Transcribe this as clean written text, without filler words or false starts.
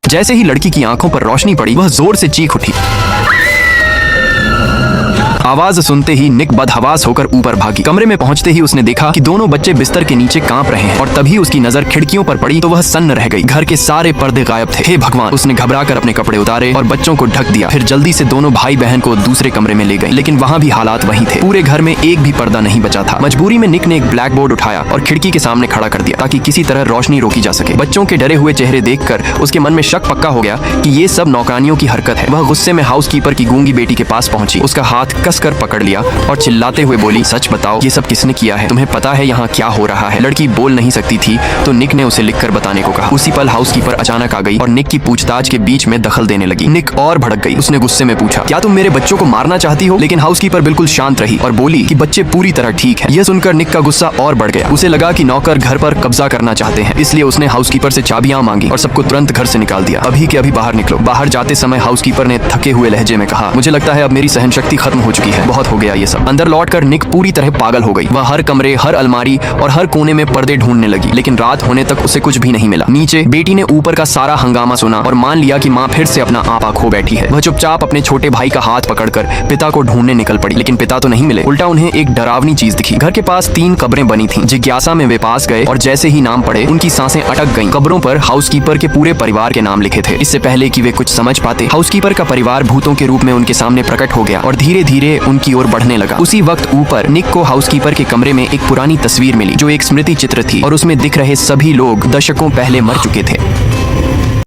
जैसे ही लड़की की आंखों पर रोशनी पड़ी वह जोर से चीख उठी। आवाज सुनते ही निक बदहवास होकर ऊपर भागी। कमरे में पहुंचते ही उसने देखा कि दोनों बच्चे बिस्तर के नीचे कांप रहे हैं और तभी उसकी नजर खिड़कियों पर पड़ी तो वह सन्न रह गई। घर के सारे पर्दे गायब थे। हे भगवान, उसने घबराकर अपने कपड़े उतारे और बच्चों को ढक दिया। फिर जल्दी से दोनों भाई बहन को दूसरे कमरे में ले गई, लेकिन वहाँ भी हालात वही थे। पूरे घर में एक भी पर्दा नहीं बचा था। मजबूरी में निक ने एक ब्लैक बोर्ड उठाया और खिड़की के सामने खड़ा कर दिया ताकि किसी तरह रोशनी रोकी जा सके। बच्चों के डरे हुए चेहरे देखकर उसके मन में शक पक्का हो गया कि ये सब नौकरानियों की हरकत है। वह गुस्से में हाउसकीपर की गूंगी बेटी के पास पहुंची, उसका हाथ कसकर पकड़ लिया और चिल्लाते हुए बोली, सच बताओ ये सब किसने किया है? तुम्हें पता है यहाँ क्या हो रहा है? लड़की बोल नहीं सकती थी तो निक ने उसे लिखकर बताने को कहा। उसी पल हाउसकीपर अचानक आ गई और निक की पूछताछ के बीच में दखल देने लगी। निक और भड़क गई। उसने गुस्से में पूछा, क्या तुम मेरे बच्चों को मारना चाहती हो? लेकिन हाउसकीपर बिल्कुल शांत रही और बोली कि बच्चे पूरी तरह ठीक है। यह सुनकर निक का गुस्सा और बढ़ गया। उसे लगा कि नौकर घर पर कब्जा करना चाहते हैं, इसलिए उसने हाउसकीपर से चाबियां मांगी और सबको तुरंत घर से निकाल दिया। अभी के अभी बाहर निकलो। बाहर जाते समय हाउसकीपर ने थके हुए लहजे में कहा, मुझे लगता है अब मेरी सहनशक्ति खत्म हो चुकी है, बहुत हो गया ये सब। अंदर लौटकर निक पूरी तरह पागल हो गई। वह हर कमरे, हर अलमारी और हर कोने में पर्दे ढूंढने लगी, लेकिन रात होने तक उसे कुछ भी नहीं मिला। नीचे बेटी ने ऊपर का सारा हंगामा सुना और मान लिया कि माँ फिर से अपना आपा खो बैठी है। वह चुपचाप अपने छोटे भाई का हाथ पकड़कर पिता को ढूंढने निकल पड़ी, लेकिन पिता तो नहीं मिले। उल्टा उन्हें एक डरावनी चीज दिखी। घर के पास 3 कब्रें बनी थीं। जिज्ञासा में वे पास गए और जैसे ही नाम पढ़े उनकी सांसें अटक गईं। कब्रों पर हाउसकीपर के पूरे परिवार के नाम लिखे थे। इससे पहले कि वे कुछ समझ पाते, हाउसकीपर का परिवार भूतों के रूप में उनके सामने प्रकट हो गया और धीरे धीरे उनकी ओर बढ़ने लगा। उसी वक्त ऊपर निक को हाउसकीपर के कमरे में एक पुरानी तस्वीर मिली जो एक स्मृति चित्र थी और उसमें दिख रहे सभी लोग दशकों पहले मर चुके थे।